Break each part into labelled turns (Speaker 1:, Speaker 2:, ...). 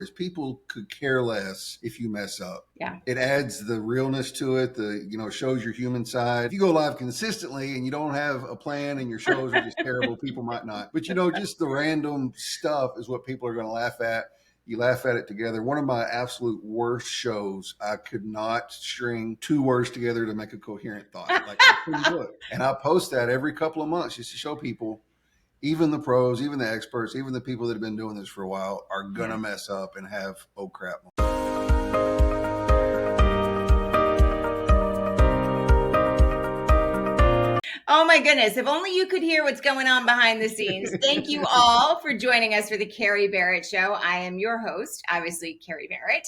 Speaker 1: is people could care less if you mess up.
Speaker 2: Yeah.
Speaker 1: It adds the realness to it. Shows your human side. If you go live consistently and you don't have a plan and your shows are just terrible, people might not. But just the random stuff is what people are going to laugh at. You laugh at it together. One of my absolute worst shows, I could not string 2 words together to make a coherent thought. Like, I couldn't do it. And I post that every couple of months just to show people, even the pros, even the experts, even the people that have been doing this for a while are going to mess up and have, oh crap.
Speaker 2: Oh my goodness, if only you could hear what's going on behind the scenes. Thank you all for joining us for the Kerry Barrett Show. I am your host, obviously, Kerry Barrett.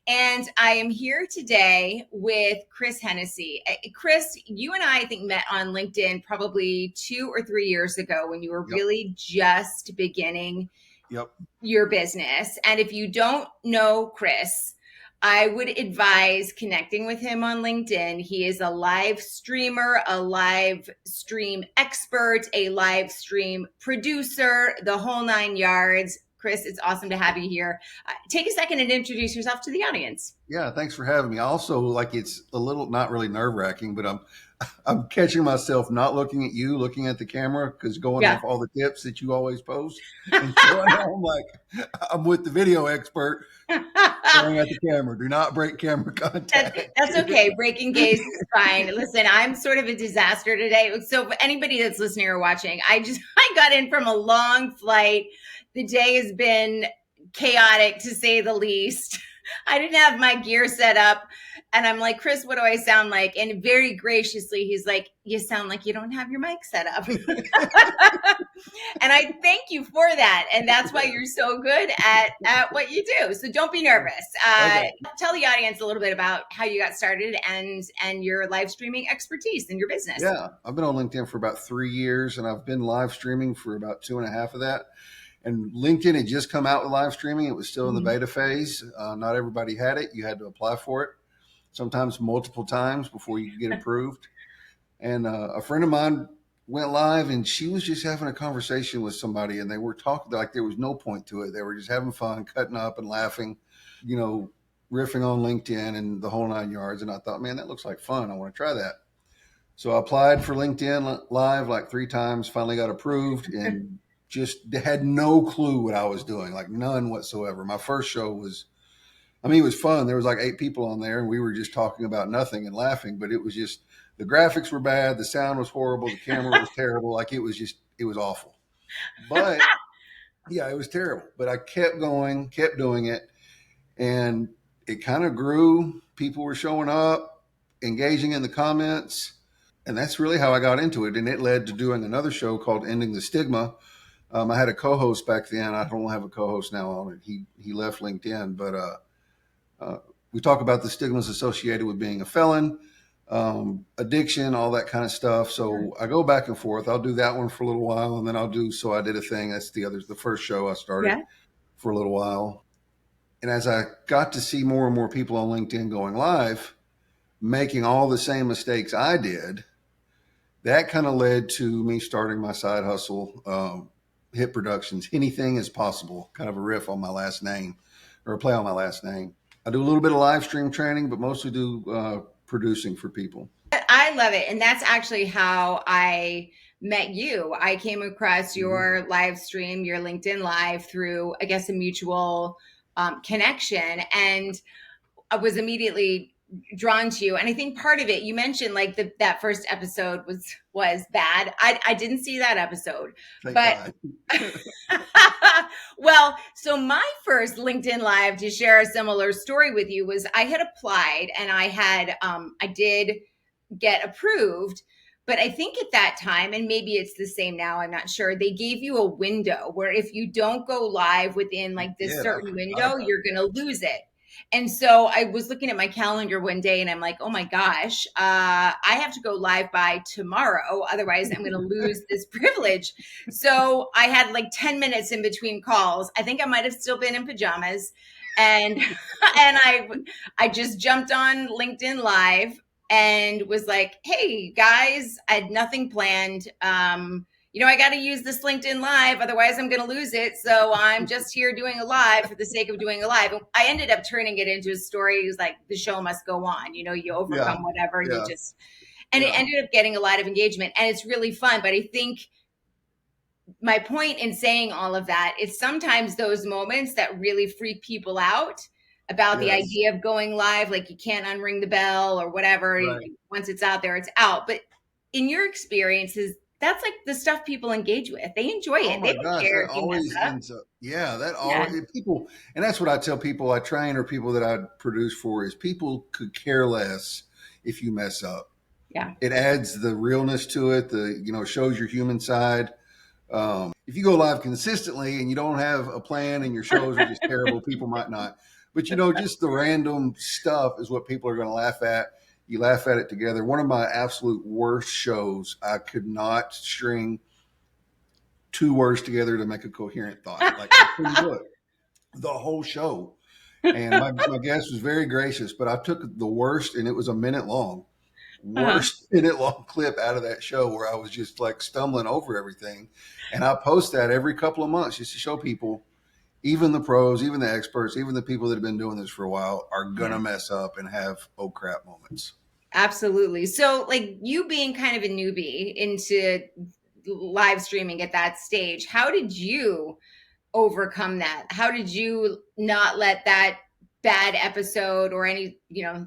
Speaker 2: And I am here today with Chris Hennessy. Chris, you and I think met on LinkedIn probably 2 or 3 years ago when you were really just beginning your business. And if you don't know Chris, I would advise connecting with him on LinkedIn. He is a live streamer, a live stream expert, a live stream producer, the whole 9 yards. Chris, it's awesome to have you here. Take a second and introduce yourself to the audience.
Speaker 1: Yeah, thanks for having me. Also, it's a little, not really nerve-wracking, but I'm catching myself not looking at you, looking at the camera, because going off all the tips that you always post. And so I'm like, I'm with the video expert, staring at the camera. Do not break camera contact.
Speaker 2: That's okay. Breaking gaze is fine. Listen, I'm sort of a disaster today. So for anybody that's listening or watching, I got in from a long flight. The day has been chaotic, to say the least. I didn't have my gear set up. And I'm like, Chris, what do I sound like? And very graciously, he's like, you sound like you don't have your mic set up. And I thank you for that. And that's why you're so good at what you do. So don't be nervous. Okay. Tell the audience a little bit about how you got started and your live streaming expertise in your business.
Speaker 1: Yeah, I've been on LinkedIn for about 3 years, and I've been live streaming for about 2.5 of that. And LinkedIn had just come out with live streaming. It was still in the beta phase. Not everybody had it. You had to apply for it, sometimes multiple times before you could get approved. And a friend of mine went live, and she was just having a conversation with somebody, and they were talking like there was no point to it. They were just having fun, cutting up and laughing, riffing on LinkedIn and the whole 9 yards. And I thought, man, that looks like fun. I want to try that. So I applied for LinkedIn Live like 3 times, finally got approved, and just had no clue what I was doing, like none whatsoever. My first show was, it was fun. There was like 8 people on there, and we were just talking about nothing and laughing, but it was just, the graphics were bad. The sound was horrible. The camera was terrible. It was awful. But yeah, it was terrible. But I kept going, kept doing it. And it kind of grew. People were showing up, engaging in the comments. And that's really how I got into it. And it led to doing another show called Ending the Stigma. I had a co-host back then. I don't have a co-host now on it. He left LinkedIn, but we talk about the stigmas associated with being a felon, addiction, all that kind of stuff. So I go back and forth. I'll do that one for a little while, and then I'll do So I Did a Thing. That's the first show I started for a little while. And as I got to see more and more people on LinkedIn going live, making all the same mistakes I did, that kind of led to me starting my side hustle, Hit Productions. Anything is possible, kind of a riff on my last name, or a play on my last name. I do a little bit of live stream training, but mostly do producing for people.
Speaker 2: I love it. And that's actually how I met you. I came across your live stream, your LinkedIn Live, through, I guess, a mutual connection. And I was immediately drawn to you. And I think part of it, you mentioned like that first episode was bad. I didn't see that episode. Thank but well, so my first LinkedIn Live, to share a similar story with you, was I had applied and I did get approved. But I think at that time, and maybe it's the same now, I'm not sure, they gave you a window where if you don't go live within like this certain window, you're going to lose it. And so I was looking at my calendar one day and I'm like, oh my gosh, I have to go live by tomorrow. Otherwise I'm going to lose this privilege. So I had like 10 minutes in between calls. I think I might've still been in pajamas, and I just jumped on LinkedIn Live and was like, hey guys, I had nothing planned. I got to use this LinkedIn Live, otherwise I'm going to lose it. So I'm just here doing a live for the sake of doing a live. I ended up turning it into a story. It was like, the show must go on. You
Speaker 1: Yeah.
Speaker 2: overcome whatever,
Speaker 1: Yeah.
Speaker 2: and it ended up getting a lot of engagement, and it's really fun. But I think my point in saying all of that is sometimes those moments that really freak people out about the idea of going live, like you can't unring the bell or whatever.
Speaker 1: Right.
Speaker 2: Once it's out there, it's out. But in your experiences, that's like the stuff people engage with. They enjoy it.
Speaker 1: Oh
Speaker 2: They
Speaker 1: my
Speaker 2: don't
Speaker 1: gosh,
Speaker 2: care
Speaker 1: that
Speaker 2: if you mess
Speaker 1: always
Speaker 2: up.
Speaker 1: ends up. Yeah, that always people, and that's what I tell people I train or people that I produce for is people could care less if you mess up.
Speaker 2: Yeah.
Speaker 1: It adds the realness to it. Shows your human side. If you go live consistently and you don't have a plan and your shows are just terrible, people might not. But just the random stuff is what people are going to laugh at. You laugh at it together. One of my absolute worst shows, I could not string 2 words together to make a coherent thought. Like I couldn't do it the whole show. And my guest was very gracious, but I took the worst, and it was a minute long, minute long clip out of that show where I was just like stumbling over everything. And I post that every couple of months just to show people, even the pros, even the experts, even the people that have been doing this for a while are going to mess up and have oh crap moments.
Speaker 2: Absolutely. So like you being kind of a newbie into live streaming at that stage, how did you overcome that? How did you not let that bad episode or any,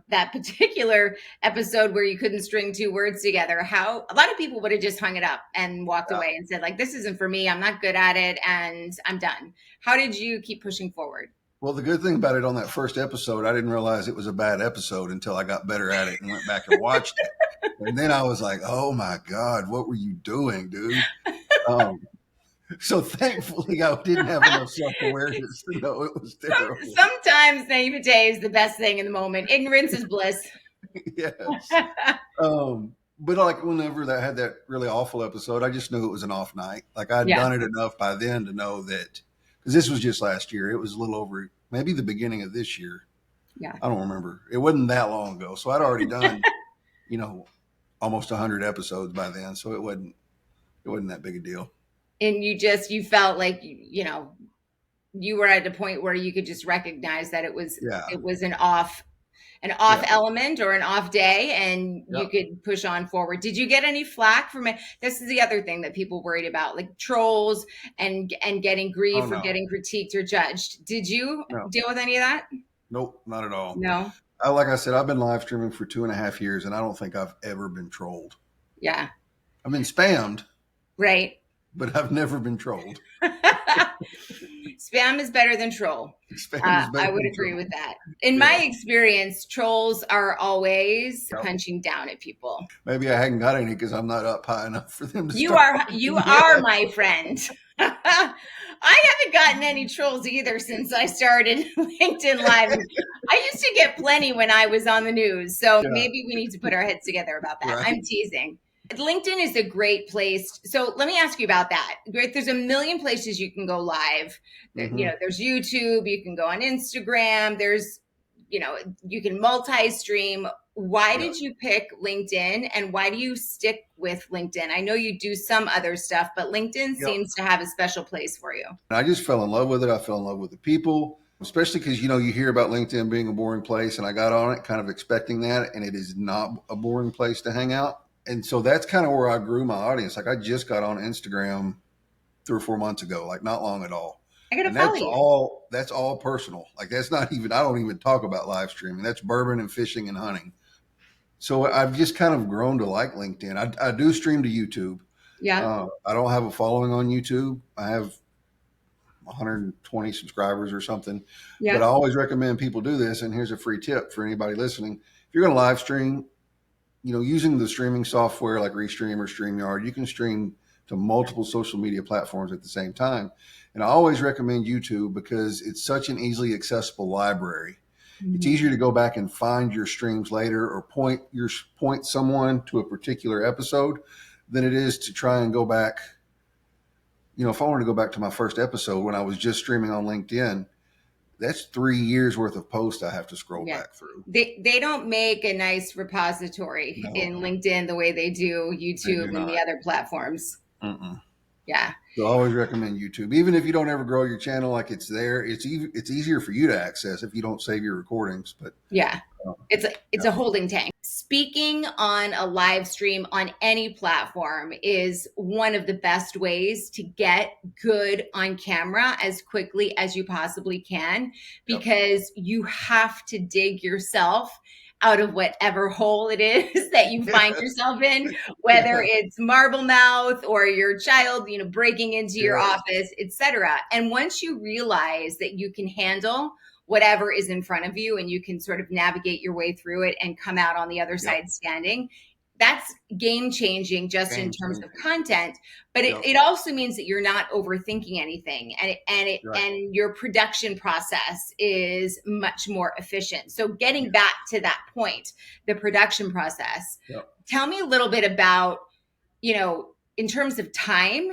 Speaker 2: that particular episode where you couldn't string 2 words together? How a lot of people would have just hung it up and walked away and said, like, this isn't for me. I'm not good at it and I'm done. How did you keep pushing forward?
Speaker 1: Well, the good thing about it on that first episode, I didn't realize it was a bad episode until I got better at it and went back and watched it. And then I was like, oh my God, what were you doing, dude? So thankfully I didn't have enough self-awareness to know it was terrible.
Speaker 2: Sometimes naivete is the best thing in the moment. Ignorance is bliss.
Speaker 1: Yes. But like whenever I had that really awful episode, I just knew it was an off night. Like I'd done it enough by then to know that, because this was just last year. It was a little over, maybe the beginning of this year.
Speaker 2: Yeah.
Speaker 1: I don't remember. It wasn't that long ago. So I'd already done, almost 100 episodes by then. So it wasn't that big a deal.
Speaker 2: And you felt like, you were at a point where you could just recognize that it was an off element or an off day, and you could push on forward. Did you get any flack from it? This is the other thing that people worried about, like trolls and getting grief or getting critiqued or judged. Did you deal with any of that?
Speaker 1: Nope, not at all.
Speaker 2: No.
Speaker 1: Like I said, I've been live streaming for 2.5 years, and I don't think I've ever been trolled.
Speaker 2: Yeah.
Speaker 1: I've been spammed.
Speaker 2: Right.
Speaker 1: But I've never been trolled.
Speaker 2: Spam is better than troll. I would agree with that. In my experience, trolls are always punching down at people.
Speaker 1: Maybe I hadn't got any because I'm not up high enough for them to
Speaker 2: You are my friend. I haven't gotten any trolls either since I started LinkedIn Live. I used to get plenty when I was on the news. So maybe we need to put our heads together about that. Right. I'm teasing. LinkedIn is a great place. So let me ask you about that. Great. There's a million places you can go live. Mm-hmm. There's YouTube, you can go on Instagram. There's, you can multi-stream. Why did you pick LinkedIn, and why do you stick with LinkedIn? I know you do some other stuff, but LinkedIn seems to have a special place for you.
Speaker 1: I just fell in love with it. I fell in love with the people, especially because, you hear about LinkedIn being a boring place, and I got on it kind of expecting that, and it is not a boring place to hang out. And so that's kind of where I grew my audience. Like I just got on Instagram 3 or 4 months ago, like not long at all.
Speaker 2: I gotta follow you.
Speaker 1: That's all personal. Like that's not even, I don't even talk about live streaming. That's bourbon and fishing and hunting. So I've just kind of grown to like LinkedIn. I do stream to YouTube.
Speaker 2: Yeah.
Speaker 1: I don't have a following on YouTube. I have 120 subscribers or something. Yeah. But I always recommend people do this. And here's a free tip for anybody listening. If you're going to live stream, using the streaming software like Restream or StreamYard, you can stream to multiple social media platforms at the same time. And I always recommend YouTube because it's such an easily accessible library. Mm-hmm. It's easier to go back and find your streams later or point someone to a particular episode than it is to try and go back. If I wanted to go back to my first episode when I was just streaming on LinkedIn, that's 3 years worth of posts I have to scroll back through.
Speaker 2: They don't make a nice repository in LinkedIn the way they do YouTube and the other platforms.
Speaker 1: Mm-mm.
Speaker 2: Yeah.
Speaker 1: So I always recommend YouTube. Even if you don't ever grow your channel, like it's there, it's easier for you to access if you don't save your recordings. But
Speaker 2: Yeah.
Speaker 1: uh,
Speaker 2: It's a holding tank. Speaking on a live stream on any platform is one of the best ways to get good on camera as quickly as you possibly can, because you have to dig yourself out of whatever hole it is that you find yourself in, whether it's marble mouth or your child, breaking into your office, etc. And once you realize that you can handle whatever is in front of you and you can sort of navigate your way through it and come out on the other side standing, that's game changing just in terms of content. But it also means that you're not overthinking anything, and your production process is much more efficient. So getting back to that point, the production process, tell me a little bit about, in terms of time,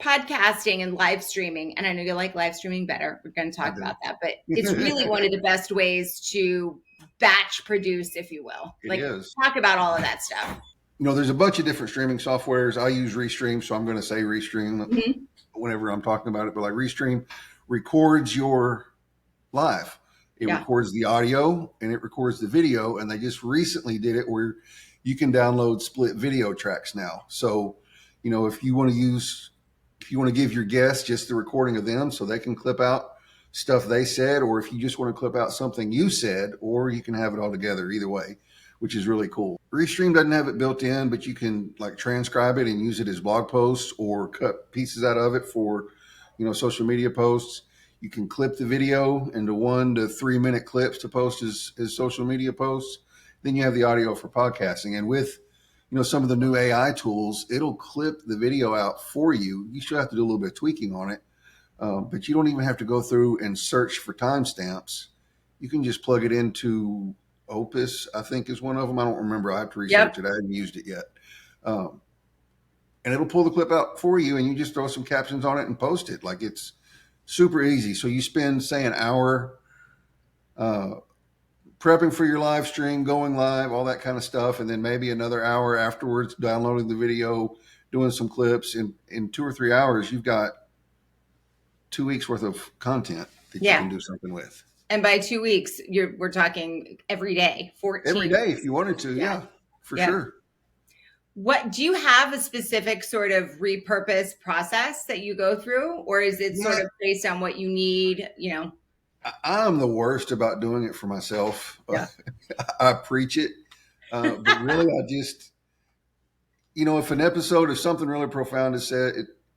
Speaker 2: podcasting and live streaming. And I know you like live streaming better. We're going to talk about that, but it's really one of the best ways to batch produce, if you will. Talk about all of that stuff.
Speaker 1: There's a bunch of different streaming softwares. I use Restream, so I'm going to say Restream whenever I'm talking about it. But like Restream records your live. It records the audio and it records the video. And they just recently did it where you can download split video tracks now. So, if you want to give your guests just the recording of them so they can clip out stuff they said, or if you just want to clip out something you said, or you can have it all together, either way, which is really cool. Restream doesn't have it built in, but you can like transcribe it and use it as blog posts or cut pieces out of it for, social media posts. You can clip the video into 1 to 3 minute clips to post as social media posts. Then you have the audio for podcasting. And with, some of the new AI tools, it'll clip the video out for you. You still have to do a little bit of tweaking on it, but you don't even have to go through and search for timestamps. You can just plug it into Opus, I think is one of them. I don't remember. I have to research it. I haven't used it yet. And it'll pull the clip out for you, and you just throw some captions on it and post it. Like, it's super easy. So you spend, say, an hour prepping for your live stream, going live, all that kind of stuff. And then maybe another hour afterwards, downloading the video, doing some clips. In 2 or 3 hours, you've got 2 weeks worth of content that you can do something with.
Speaker 2: And by 2 weeks, we're talking every day, 14.
Speaker 1: Every day if you wanted to. For sure.
Speaker 2: What do you have a specific sort of repurpose process that you go through, or is it sort of based on what you need,
Speaker 1: I'm the worst about doing it for myself. I preach it. But really, I just, if something really profound is said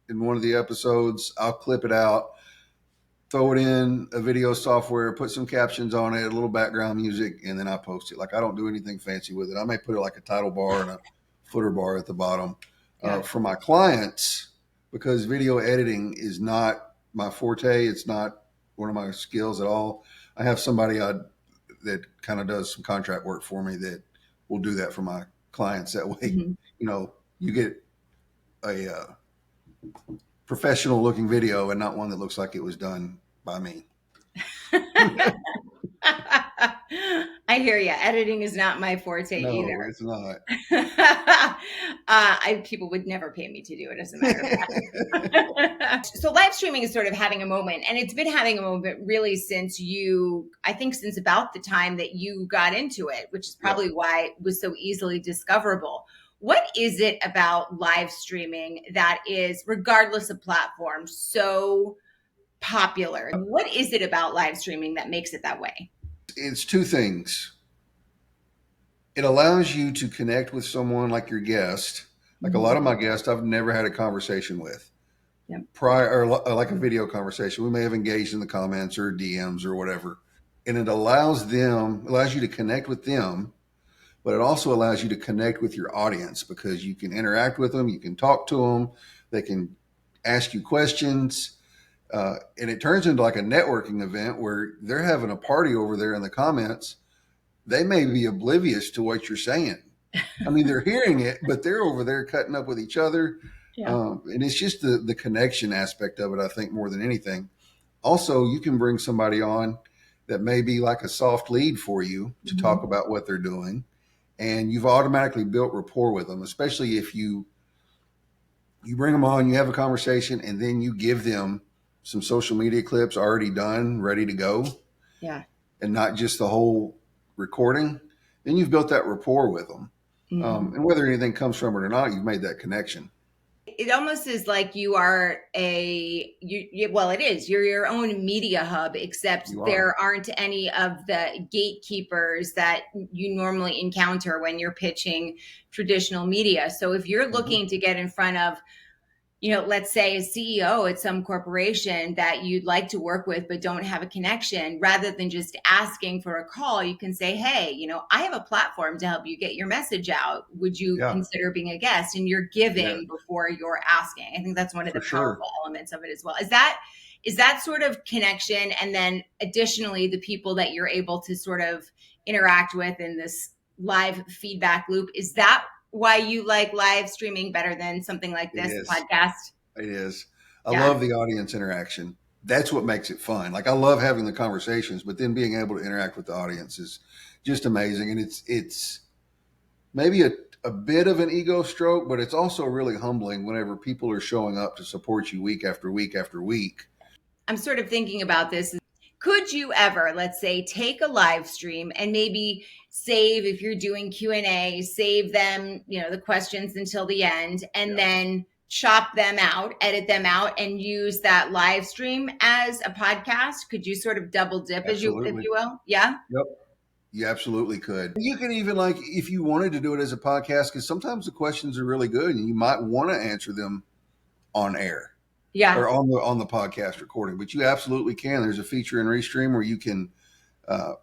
Speaker 1: in one of the episodes, I'll clip it out, throw it in a video software, put some captions on it, a little background music, and then I post it. Like, I don't do anything fancy with it. I may put it like a title bar and a footer bar at the bottom. For my clients, because video editing is not my forte. It's not one of my skills at all. I have somebody that kind of does some contract work for me that will do that for my clients. That way, you get a professional looking video and not one that looks like it was done by me.
Speaker 2: I hear you. Editing is not my forte either.
Speaker 1: No, it's not.
Speaker 2: People would never pay me to do it, as a matter of fact. So live streaming is sort of having a moment, and it's been having a moment really since since about the time that you got into it, which is probably why it was so easily discoverable. What is it about live streaming that is, regardless of platform, so popular? What is it about live streaming that makes it that way?
Speaker 1: It's two things. It allows you to connect with someone like your guest. Like a lot of my guests, I've never had a conversation with prior, or like a video conversation. We may have engaged in the comments or DMs or whatever. And it allows you to connect with them, but it also allows you to connect with your audience because you can interact with them. You can talk to them. They can ask you questions. And it turns into like a networking event where they're having a party over there in the comments. They may be oblivious to what you're saying. I mean, they're hearing it, but they're over there cutting up with each other. And it's just the connection aspect of it, I think, more than anything. Also, you can bring somebody on that may be like a soft lead for you to talk about what they're doing. And you've automatically built rapport with them, especially if you You bring them on, you have a conversation, and then you give them some social media clips already done, ready to go,
Speaker 2: Yeah.
Speaker 1: and not just the whole recording. Then you've built that rapport with them. And whether anything comes from it or not, you've made that connection.
Speaker 2: It almost is like you are well, it is, you're your own media hub, except there aren't any of the gatekeepers that you normally encounter when you're pitching traditional media. So if you're looking to get in front of, let's say a CEO at some corporation that you'd like to work with but don't have a connection, rather than just asking for a call, you can say, hey, I have a platform to help you get your message out. Would you consider being a guest? And you're giving before you're asking. I think that's one of the powerful elements of it as well. Is that sort of connection? And then additionally, the people that you're able to sort of interact with in this live feedback loop, is that why you like live streaming better than something like this podcast?
Speaker 1: It is. I love the audience interaction. That's what makes it fun. Like, I love having the conversations, but then being able to interact with the audience is just amazing. And it's maybe a bit of an ego stroke, but it's also really humbling whenever people are showing up to support you week after week after week.
Speaker 2: I'm sort of thinking about this. Could you ever, let's say, take a live stream and maybe save, if you're doing Q&A, save them, the questions until the end, and then chop them out, edit them out, and use that live stream as a podcast? Could you sort of double dip, if you will? Yeah.
Speaker 1: Yep. You absolutely could. You can even, like, if you wanted to do it as a podcast, because sometimes the questions are really good and you might want to answer them on air.
Speaker 2: Yeah.
Speaker 1: Or on the podcast recording, but you absolutely can. There's a feature in Restream where you can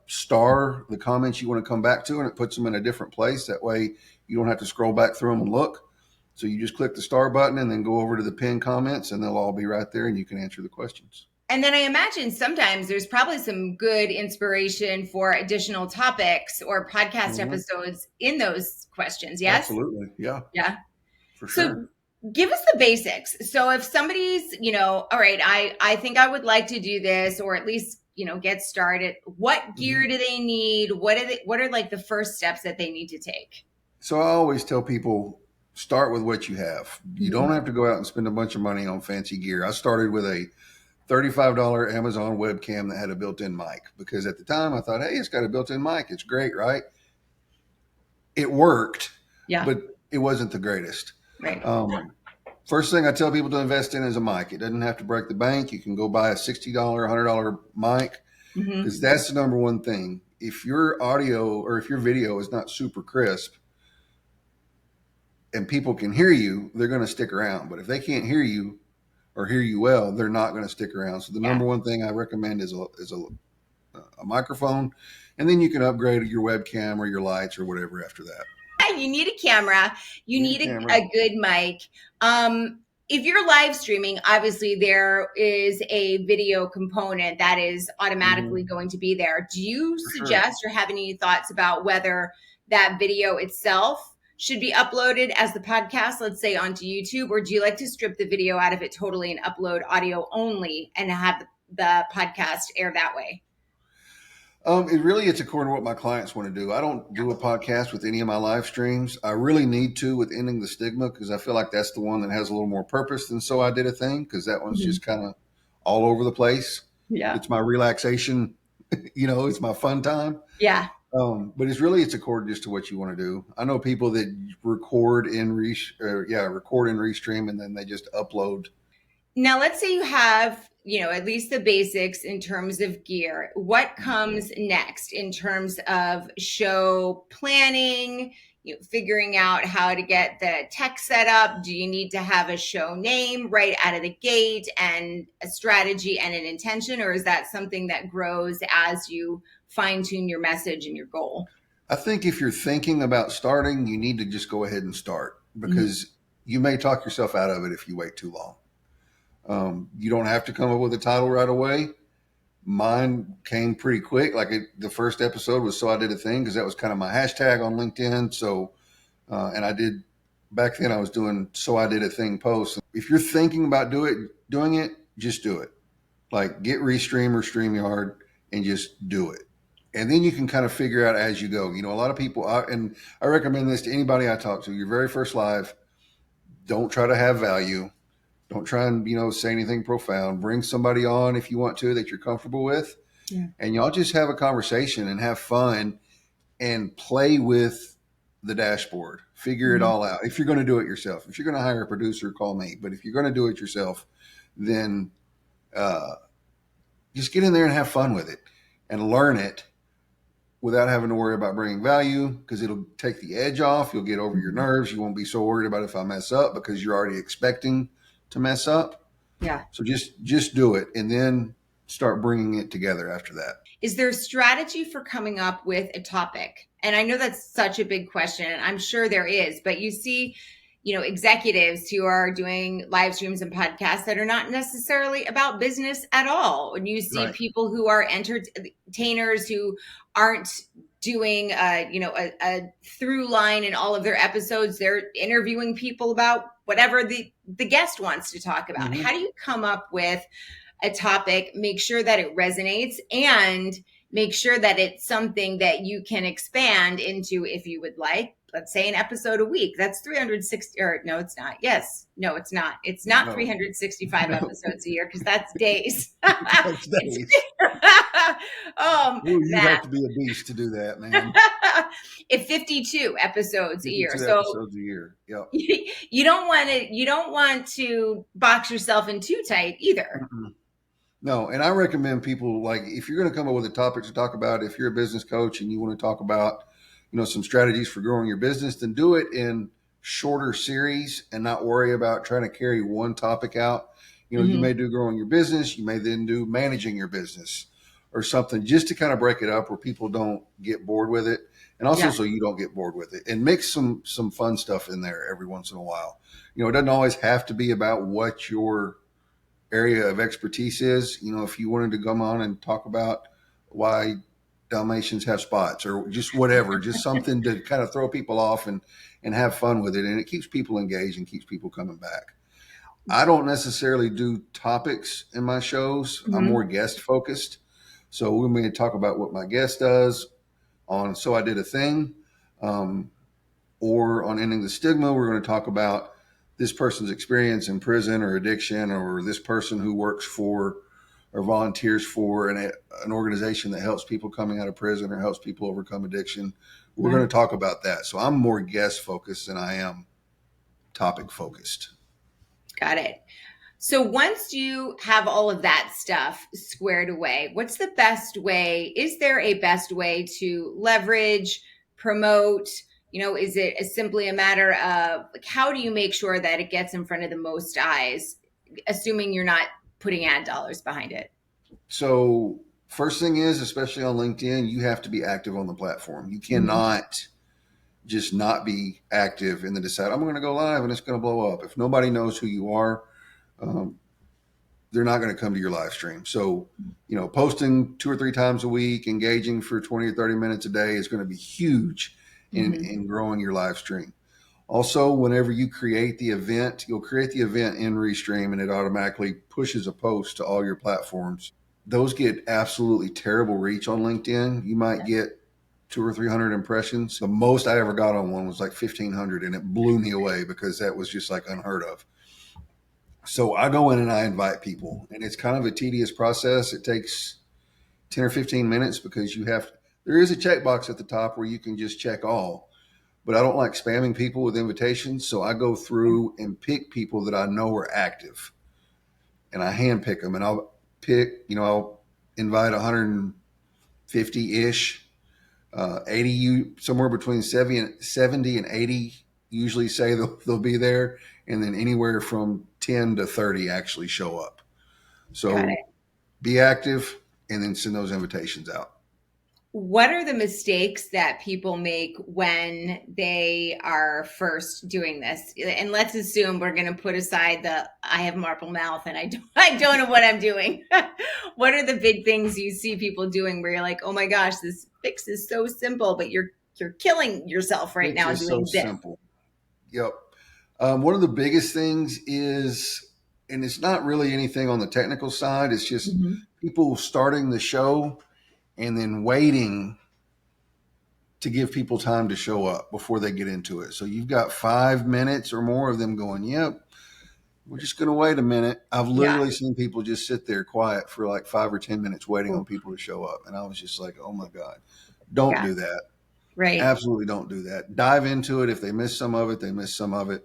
Speaker 1: star the comments you want to come back to, and it puts them in a different place. That way you don't have to scroll back through them and look. So you just click the star button and then go over to the pinned comments, and they'll all be right there, and you can answer the questions.
Speaker 2: And then I imagine sometimes there's probably some good inspiration for additional topics or podcast episodes in those questions. Yes?
Speaker 1: Absolutely. Yeah.
Speaker 2: Yeah.
Speaker 1: For sure.
Speaker 2: So give us the basics. So if somebody's, all right, I think I would like to do this, or at least, get started. What gear do they need? What are like the first steps that they need to take?
Speaker 1: So I always tell people, start with what you have. You don't have to go out and spend a bunch of money on fancy gear. I started with a $35 Amazon webcam that had a built-in mic, because at the time I thought, hey, it's got a built-in mic. It's great, right? It worked, but it wasn't the greatest.
Speaker 2: Right.
Speaker 1: First thing I tell people to invest in is a mic. It doesn't have to break the bank. You can go buy a $60, $100 mic, because that's the number one thing. If your audio or if your video is not super crisp and people can hear you, they're going to stick around. But if they can't hear you or hear you well, they're not going to stick around. So the number one thing I recommend is a microphone, and then you can upgrade your webcam or your lights or whatever after that.
Speaker 2: You need a camera. You need a good mic. If you're live streaming, obviously there is a video component that is automatically going to be there. Do you suggest or have any thoughts about whether that video itself should be uploaded as the podcast, let's say onto YouTube, or do you like to strip the video out of it totally and upload audio only and have the podcast air that way?
Speaker 1: It's according to what my clients want to do. I don't do a podcast with any of my live streams. I really need to with Ending the Stigma, because I feel like that's the one that has a little more purpose than So I Did a Thing, because that one's just kind of all over the place. Yeah. It's my relaxation, it's my fun time.
Speaker 2: Yeah.
Speaker 1: But it's according just to what you want to do. I know people that record in Restream and then they just upload.
Speaker 2: Now, let's say you have, at least the basics in terms of gear. What comes next in terms of show planning, figuring out how to get the tech set up? Do you need to have a show name right out of the gate and a strategy and an intention, or is that something that grows as you fine tune your message and your goal?
Speaker 1: I think if you're thinking about starting, you need to just go ahead and start, because you may talk yourself out of it if you wait too long. You don't have to come up with a title right away. Mine came pretty quick. The first episode was So I Did a Thing, because that was kind of my hashtag on LinkedIn. So, and I did, back then I was doing So I Did a Thing posts. If you're thinking about doing it, just do it. Like, get Restream or StreamYard and just do it. And then you can kind of figure out as you go. A lot of people, and I recommend this to anybody I talk to, your very first live, Don't try to have value. Don't try and, say anything profound. Bring somebody on if you want to that you're comfortable with.
Speaker 2: Yeah.
Speaker 1: And y'all just have a conversation and have fun and play with the dashboard. Figure it all out. If you're going to do it yourself, if you're going to hire a producer, call me. But if you're going to do it yourself, then just get in there and have fun with it and learn it without having to worry about bringing value, because it'll take the edge off. You'll get over your nerves. You won't be so worried about if I mess up because you're already expecting to mess up.
Speaker 2: Yeah.
Speaker 1: So just do it and then start bringing it together after that.
Speaker 2: Is there a strategy for coming up with a topic? And I know that's such a big question, and I'm sure there is, but you see, executives who are doing live streams and podcasts that are not necessarily about business at all. And you see people who are entertainers who aren't doing a through line in all of their episodes. They're interviewing people about whatever the guest wants to talk about. How do you come up with a topic, make sure that it resonates, and make sure that it's something that you can expand into if you would like? Let's say an episode a week. That's 360, or no, it's not. Yes. No, it's not. It's not no. 365 episodes a year, because that's days.
Speaker 1: That's days. You have to be a beast to do that, man.
Speaker 2: It's 52 episodes a year.
Speaker 1: So episodes a year. Yep.
Speaker 2: You don't want to box yourself in too tight either.
Speaker 1: No, and I recommend people, like, if you're going to come up with a topic to talk about, if you're a business coach and you want to talk about, some strategies for growing your business, then do it in shorter series and not worry about trying to carry one topic out. You may do growing your business. You may then do managing your business or something, just to kind of break it up where people don't get bored with it. And also so you don't get bored with it, and mix some fun stuff in there every once in a while. It doesn't always have to be about what your area of expertise is. If you wanted to come on and talk about why Dalmatians have spots or just whatever, just something to kind of throw people off and have fun with it. And it keeps people engaged and keeps people coming back. I don't necessarily do topics in my shows. I'm more guest focused. So we may talk about what my guest does on So I Did a Thing, or on Ending the Stigma. We're going to talk about this person's experience in prison or addiction, or this person who works for or volunteers for an organization that helps people coming out of prison or helps people overcome addiction. We're going to talk about that. So I'm more guest focused than I am topic focused.
Speaker 2: Got it. So once you have all of that stuff squared away, what's the best way? Is there a best way to leverage, promote? Is it simply a matter of, like, how do you make sure that it gets in front of the most eyes, assuming you're not putting ad dollars behind it?
Speaker 1: So first thing is, especially on LinkedIn, you have to be active on the platform. You cannot just not be active and then decide, I'm going to go live and it's going to blow up. If nobody knows who you are, they're not going to come to your live stream. So, posting 2 or 3 times a week, engaging for 20 or 30 minutes a day is going to be huge in growing your live stream. Also, whenever you create the event, you'll create the event in Restream and it automatically pushes a post to all your platforms. Those get absolutely terrible reach on LinkedIn. You might get 200 or 300 impressions. The most I ever got on one was like 1,500, and it blew me away because that was just like unheard of. So I go in and I invite people, and it's kind of a tedious process. It takes 10 or 15 minutes because there is a checkbox at the top where you can just check all. But I don't like spamming people with invitations. So I go through and pick people that I know are active, and I hand pick them, and I'll invite 150-ish, 80, somewhere between 70 and 80 usually say they'll be there. And then anywhere from 10 to 30 actually show up. So be active and then send those invitations out.
Speaker 2: What are the mistakes that people make when they are first doing this? And let's assume we're going to put aside I have marble mouth and I don't know what I'm doing. What are the big things you see people doing where you're like, oh my gosh, this fix is so simple, but you're killing yourself right now doing this?
Speaker 1: Simple. Yep. One of the biggest things is, and it's not really anything on the technical side, it's just people starting the show and then waiting to give people time to show up before they get into it. So you've got 5 minutes or more of them going, yep, we're just going to wait a minute. I've literally seen people just sit there quiet for like 5 or 10 minutes waiting on people to show up. And I was just like, oh my God, don't do that.
Speaker 2: Right.
Speaker 1: Absolutely don't do that. Dive into it. If they miss some of it, they miss some of it.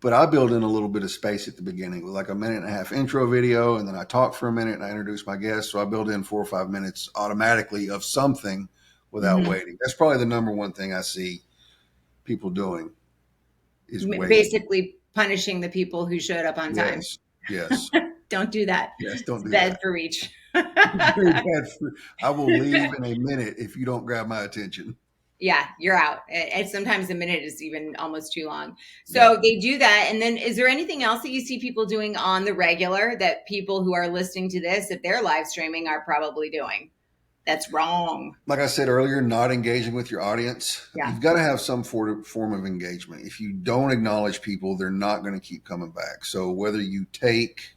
Speaker 1: But I build in a little bit of space at the beginning with like a 1.5-minute intro video. And then I talk for a minute and I introduce my guest. So I build in 4 or 5 minutes automatically of something without waiting. That's probably the number one thing I see people doing is waiting.
Speaker 2: Basically punishing the people who showed up on time.
Speaker 1: Yes.
Speaker 2: Don't do that.
Speaker 1: Yes, don't do
Speaker 2: bad
Speaker 1: that.
Speaker 2: For reach.
Speaker 1: Very bad for, I will leave in a minute if you don't grab my attention.
Speaker 2: Yeah, you're out. And sometimes a minute is even almost too long. So they do that. And then is there anything else that you see people doing on the regular that people who are listening to this, if they're live streaming, are probably doing? That's wrong.
Speaker 1: Like I said earlier, not engaging with your audience.
Speaker 2: Yeah.
Speaker 1: You've got to have some form of engagement. If you don't acknowledge people, they're not going to keep coming back. So whether you take,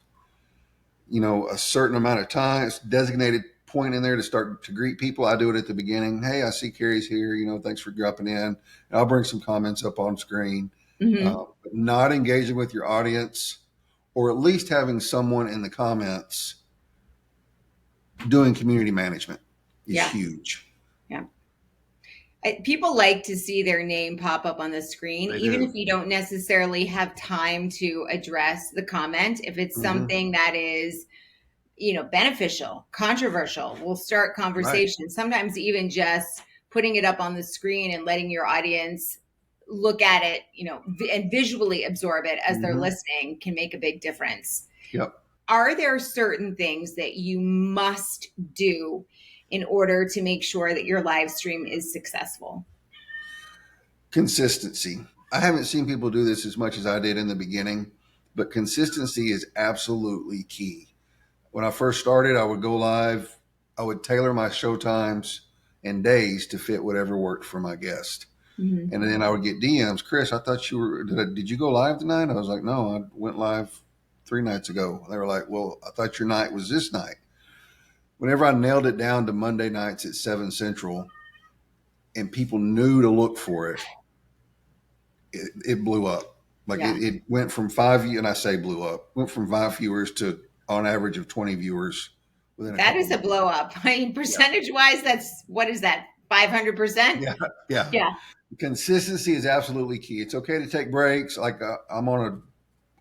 Speaker 1: a certain amount of time, it's designated point in there to start to greet people. I do it at the beginning. Hey, I see Kerry's here. Thanks for dropping in. And I'll bring some comments up on screen. But not engaging with your audience, or at least having someone in the comments doing community management is huge.
Speaker 2: Yeah. People like to see their name pop up on the screen, even if you don't necessarily have time to address the comment. If it's something that is, beneficial, controversial, we'll start conversation. Right. Sometimes even just putting it up on the screen and letting your audience look at it, and visually absorb it as they're listening can make a big difference.
Speaker 1: Yep.
Speaker 2: Are there certain things that you must do in order to make sure that your live stream is successful?
Speaker 1: Consistency. I haven't seen people do this as much as I did in the beginning, but consistency is absolutely key. When I first started, I would go live. I would tailor my show times and days to fit whatever worked for my guest. And then I would get DMs. Chris, I thought did you go live tonight? I was like, no, I went live 3 nights ago. They were like, well, I thought your night was this night. Whenever I nailed it down to Monday nights at 7 Central and people knew to look for it, it blew up. It went from 5, and I say blew up, went from 5 viewers to on average of 20 viewers.
Speaker 2: That is a blow up. I mean, percentage wise, what is that? 500%?
Speaker 1: Yeah. Consistency is absolutely key. It's okay to take breaks. Like I'm on a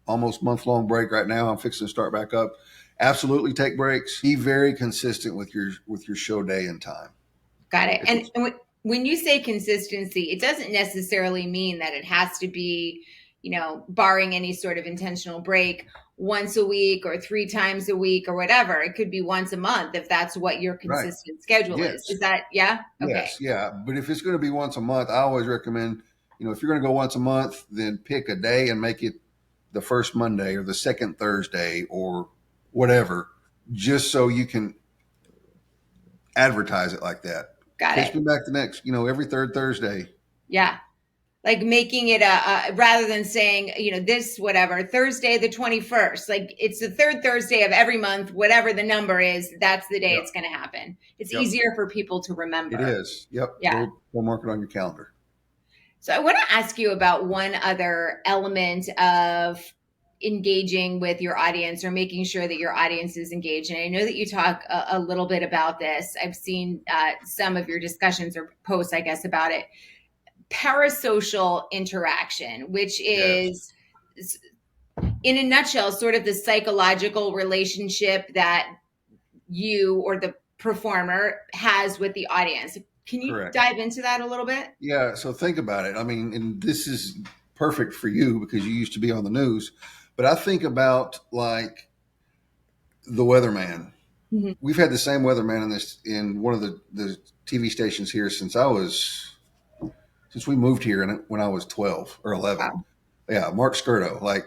Speaker 1: almost month-long break right now. I'm fixing to start back up. Absolutely take breaks. Be very consistent with your show day and time.
Speaker 2: Got it. And when you say consistency, it doesn't necessarily mean that it has to be, barring any sort of intentional break, once a week or 3 times a week or whatever. It could be once a month if that's what your consistent schedule is. Is that, Okay.
Speaker 1: Yes, yeah. But if it's going to be once a month, I always recommend, if you're going to go once a month, then pick a day and make it the first Monday or the second Thursday or whatever, just so you can advertise it like that.
Speaker 2: Got it.
Speaker 1: Catch me back the next, every third Thursday.
Speaker 2: Yeah. Like making it rather than saying, this, whatever, Thursday, the 21st, like it's the third Thursday of every month, whatever the number is, that's the day it's going to happen. It's easier for people to remember.
Speaker 1: It is. Yep.
Speaker 2: Yeah.
Speaker 1: We'll mark it on your calendar.
Speaker 2: So I want to ask you about one other element of engaging with your audience or making sure that your audience is engaged. And I know that you talk a little bit about this. I've seen some of your discussions or posts, I guess, about it. Parasocial interaction, which is, in a nutshell, sort of the psychological relationship that you or the performer has with the audience. Can you dive into that a little bit?
Speaker 1: Yeah. So think about it. I mean, and this is perfect for you because you used to be on the news, but I think about like the weatherman. We've had the same weatherman in one of the TV stations here since we moved here when I was 12 or 11. Wow. Yeah. Mark Skirto,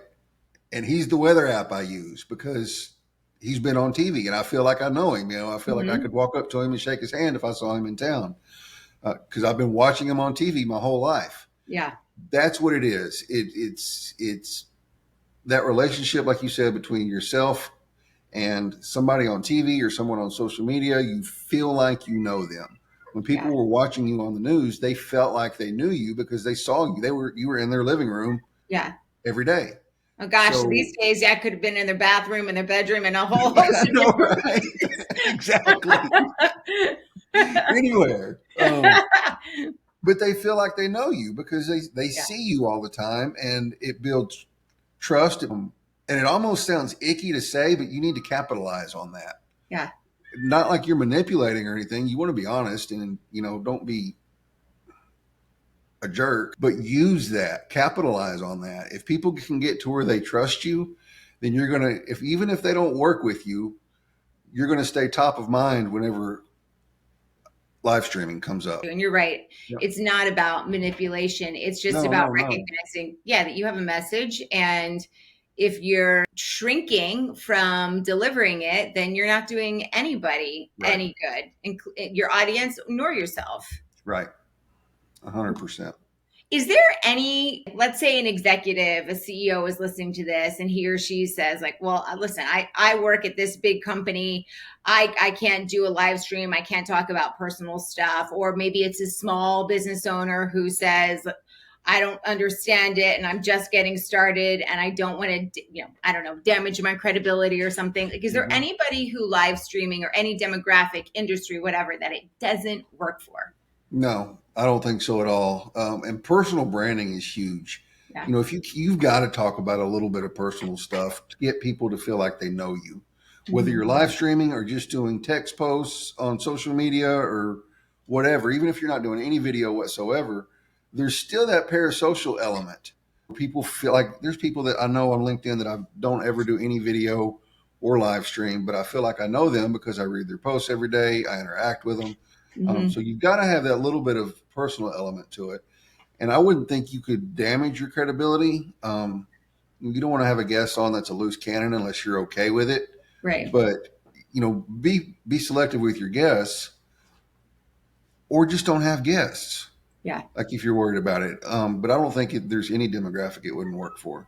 Speaker 1: and he's the weather app I use because he's been on TV and I feel like I know him. I feel like I could walk up to him and shake his hand if I saw him in town because I've been watching him on TV my whole life.
Speaker 2: Yeah.
Speaker 1: That's what it is. It's that relationship, like you said, between yourself and somebody on TV or someone on social media. You feel like you know them. When people were watching you on the news, they felt like they knew you because they saw you. You were in their living room every day.
Speaker 2: Oh gosh,
Speaker 1: So,
Speaker 2: these days, I could have been in their bathroom, in their bedroom, and a whole
Speaker 1: I
Speaker 2: host of
Speaker 1: know,
Speaker 2: different
Speaker 1: right? Exactly. Anywhere. But they feel like they know you because they see you all the time, and it builds trust. And it almost sounds icky to say, but you need to capitalize on that.
Speaker 2: Yeah.
Speaker 1: Not like you're manipulating or anything. You want to be honest and, don't be a jerk, but use that, capitalize on that. If people can get to where they trust you, then you're going to, even if they don't work with you, you're going to stay top of mind whenever live streaming comes up.
Speaker 2: And you're right. Yeah. It's not about manipulation. It's just about recognizing, that you have a message. And if you're shrinking from delivering it, then you're not doing anybody any good, your audience nor yourself.
Speaker 1: Right. 100%.
Speaker 2: Is there any, let's say an executive, a CEO is listening to this and he or she says like, well, listen, I work at this big company. I can't do a live stream. I can't talk about personal stuff. Or maybe it's a small business owner who says, I don't understand it and I'm just getting started and I don't want to, damage my credibility or something. Like, is there anybody who live streaming or any demographic, industry, whatever, that it doesn't work for?
Speaker 1: No, I don't think so at all. And personal branding is huge. Yeah. If you've got to talk about a little bit of personal stuff to get people to feel like they know you, whether you're live streaming or just doing text posts on social media or whatever. Even if you're not doing any video whatsoever, there's still that parasocial element. People feel like there's people that I know on LinkedIn that I don't ever do any video or live stream, but I feel like I know them because I read their posts every day. I interact with them. So you've got to have that little bit of personal element to it. And I wouldn't think you could damage your credibility. You don't want to have a guest on that's a loose cannon unless you're okay with it.
Speaker 2: Right.
Speaker 1: But, be selective with your guests or just don't have guests.
Speaker 2: Yeah.
Speaker 1: Like if you're worried about it. But I don't think there's any demographic it wouldn't work for.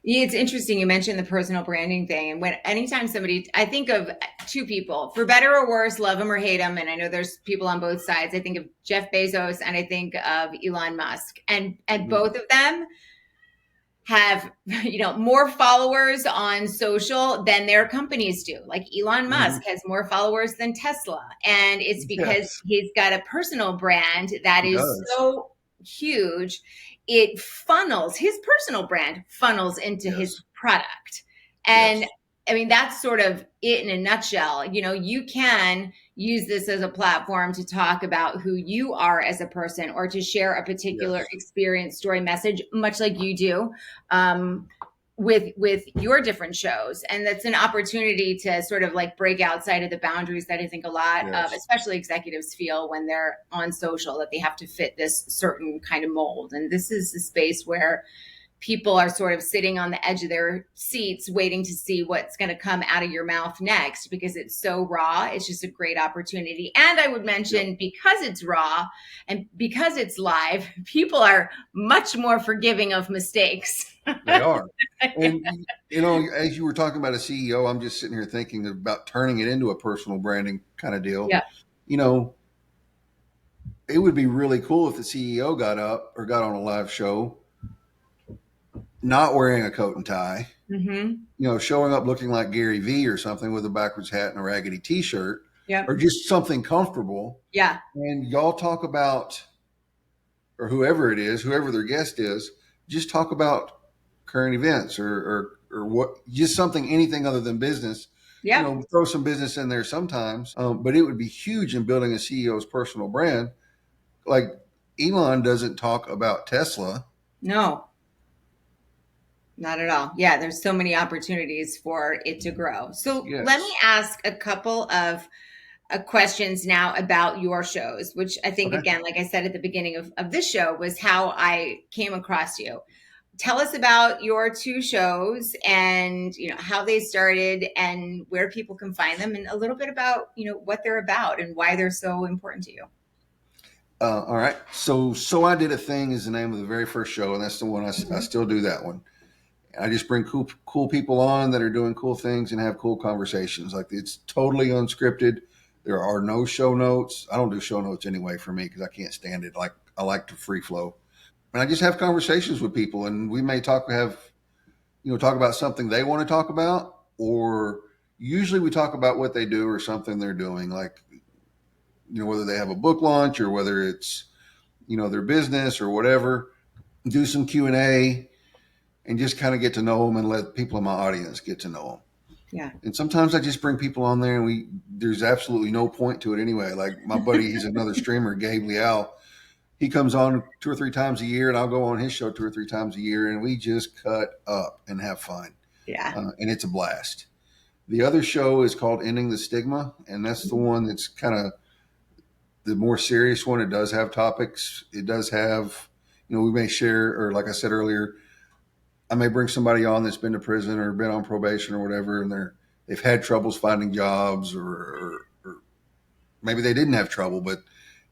Speaker 2: It's interesting. You mentioned the personal branding thing. And anytime I think of two people, for better or worse, love them or hate them. And I know there's people on both sides. I think of Jeff Bezos and I think of Elon Musk, and both of them have, more followers on social than their companies do. Like Elon Musk has more followers than Tesla. And it's because he's got a personal brand that is so huge. His personal brand funnels into his product. And I mean, that's sort of it in a nutshell. You can use this as a platform to talk about who you are as a person or to share a particular experience, story, message, much like you do with your different shows. And that's an opportunity to sort of like break outside of the boundaries that I think a lot of, especially executives, feel when they're on social, that they have to fit this certain kind of mold. And this is a space where people are sort of sitting on the edge of their seats waiting to see what's going to come out of your mouth next, because it's so raw. It's just a great opportunity. And I would mention, because it's raw and because it's live, people are much more forgiving of mistakes.
Speaker 1: They are. And, as you were talking about a CEO, I'm just sitting here thinking about turning it into a personal branding kind of deal.
Speaker 2: Yeah.
Speaker 1: It would be really cool if the CEO got up or got on a live show not wearing a coat and tie, showing up looking like Gary Vee or something with a backwards hat and a raggedy t-shirt, or just something comfortable.
Speaker 2: Yeah.
Speaker 1: And y'all talk about, or whoever their guest is, just talk about current events or what, just anything other than business.
Speaker 2: Yeah.
Speaker 1: Throw some business in there sometimes. But it would be huge in building a CEO's personal brand. Like Elon doesn't talk about Tesla.
Speaker 2: No. Not at all. Yeah, there's so many opportunities for it to grow. So let me ask a couple of questions now about your shows, which I think, again, like I said at the beginning of this show, was how I came across you. Tell us about your two shows and, how they started and where people can find them, and a little bit about, what they're about and why they're so important to you.
Speaker 1: All right. So I Did a Thing is the name of the very first show, and that's the one I still do that one. I just bring cool people on that are doing cool things and have cool conversations. Like, it's totally unscripted. There are no show notes. I don't do show notes anyway for me because I can't stand it. Like I like to free flow. And I just have conversations with people, and we may talk about something they want to talk about, or usually we talk about what they do or something they're doing, like whether they have a book launch or whether it's their business or whatever. Do some Q&A and just kind of get to know them and let people in my audience get to know them.
Speaker 2: Yeah.
Speaker 1: And sometimes I just bring people on there and there's absolutely no point to it anyway. Like my buddy, he's another streamer, Gabe Leal. He comes on 2 or 3 times a year, and I'll go on his show 2 or 3 times a year, and we just cut up and have fun.
Speaker 2: Yeah.
Speaker 1: And it's a blast. The other show is called Ending the Stigma, and that's the one that's kind of the more serious one. It does have topics. It does have, we may share, or like I said earlier, I may bring somebody on that's been to prison or been on probation or whatever, and they've had troubles finding jobs, or maybe they didn't have trouble, but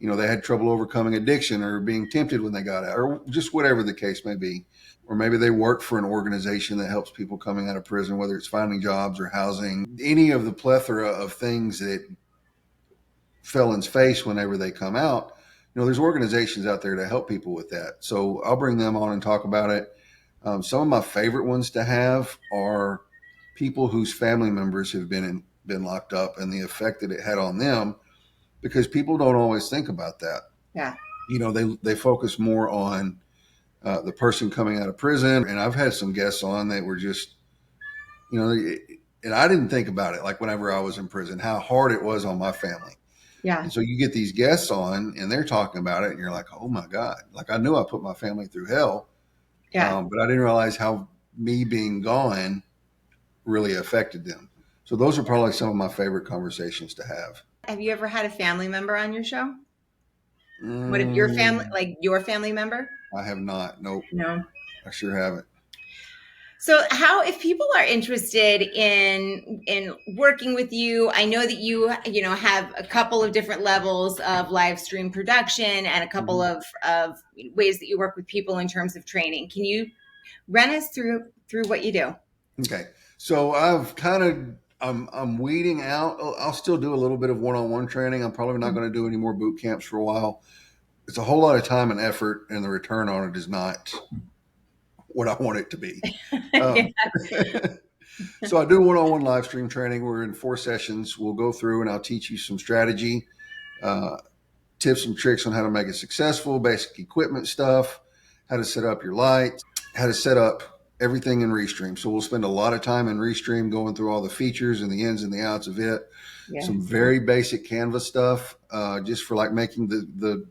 Speaker 1: they had trouble overcoming addiction or being tempted when they got out, or just whatever the case may be. Or maybe they work for an organization that helps people coming out of prison, whether it's finding jobs or housing, any of the plethora of things that felons face whenever they come out. There's organizations out there to help people with that. So I'll bring them on and talk about it. Some of my favorite ones to have are people whose family members have been locked up and the effect that it had on them, because people don't always think about that.
Speaker 2: Yeah.
Speaker 1: They focus more on the person coming out of prison. And I've had some guests on that were just, and I didn't think about it, like whenever I was in prison, how hard it was on my family.
Speaker 2: Yeah.
Speaker 1: And so you get these guests on and they're talking about it and you're like, oh my God, like I knew I put my family through hell.
Speaker 2: Yeah.
Speaker 1: But I didn't realize how me being gone really affected them. So those are probably some of my favorite conversations to have.
Speaker 2: Have you ever had a family member on your show? What if your family member?
Speaker 1: I have not. Nope.
Speaker 2: No.
Speaker 1: I sure haven't.
Speaker 2: So if people are interested in working with you, I know that you have a couple of different levels of live stream production and a couple of ways that you work with people in terms of training. Can you run us through what you do?
Speaker 1: Okay. So I'm weeding out. I'll still do a little bit of one-on-one training. I'm probably not going to do any more boot camps for a while. It's a whole lot of time and effort, and the return on it is not what I want it to be. So I do one-on-one live stream training. We're in 4 sessions. We'll go through and I'll teach you some strategy, tips and tricks on how to make it successful, basic equipment stuff, how to set up your lights, how to set up everything in Restream. So we'll spend a lot of time in Restream going through all the features and the ins and the outs of it. Yeah. Some very basic Canva stuff, just for like making the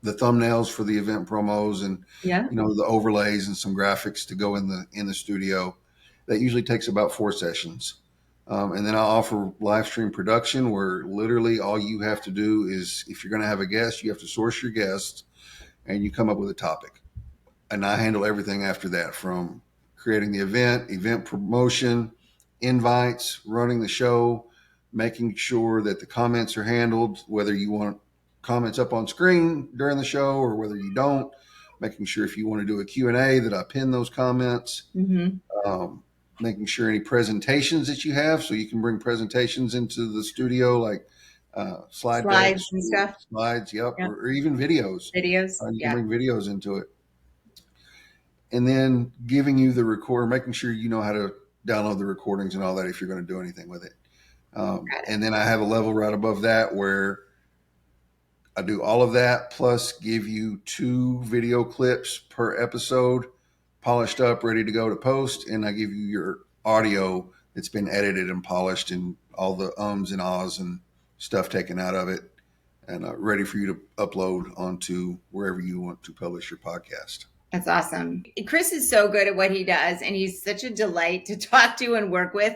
Speaker 1: thumbnails for the event promos and the overlays and some graphics to go in the studio. That usually takes about 4 sessions. And then I'll offer live stream production, where literally all you have to do is, if you're going to have a guest, you have to source your guests and you come up with a topic. And I handle everything after that, from creating the event promotion, invites, running the show, making sure that the comments are handled, whether you want comments up on screen during the show or whether you don't, making sure if you want to do a Q&A that I pin those comments, making sure any presentations that you have, so you can bring presentations into the studio, like slides and stuff. Slides, yep. Or even videos. You can bring videos into it. And then giving you the making sure you know how to download the recordings and all that if you're going to do anything with it. And then I have a level right above that where I do all of that, plus give you 2 video clips per episode, polished up, ready to go to post. And I give you your audio that's been edited and polished and all the ums and ahs and stuff taken out of it, and ready for you to upload onto wherever you want to publish your podcast.
Speaker 2: That's awesome. Chris is so good at what he does, and he's such a delight to talk to and work with.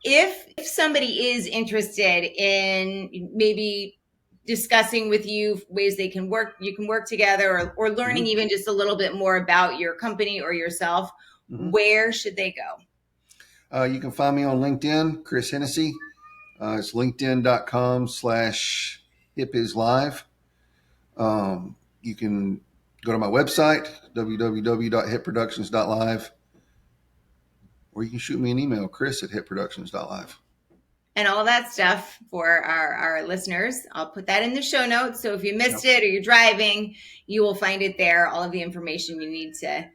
Speaker 2: If somebody is interested in maybe discussing with you ways you can work together, or learning even just a little bit more about your company or yourself, where should they go?
Speaker 1: You can find me on LinkedIn, Chris Hennessy. It's linkedin.com/hipislive. You can go to my website, www.hitproductions.live, or you can shoot me an email, chris@hitproductions.live.
Speaker 2: and all that stuff for our listeners. I'll put that in the show notes. So if you missed it or you're driving, you will find it there. All of the information you need to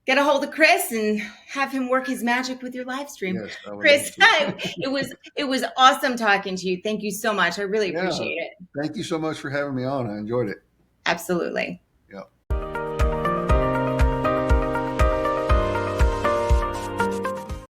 Speaker 2: get a hold of Chris and have him work his magic with your live stream.
Speaker 1: Yes,
Speaker 2: Chris, it was awesome talking to you. Thank you so much. I really appreciate it.
Speaker 1: Thank you so much for having me on. I enjoyed it.
Speaker 2: Absolutely.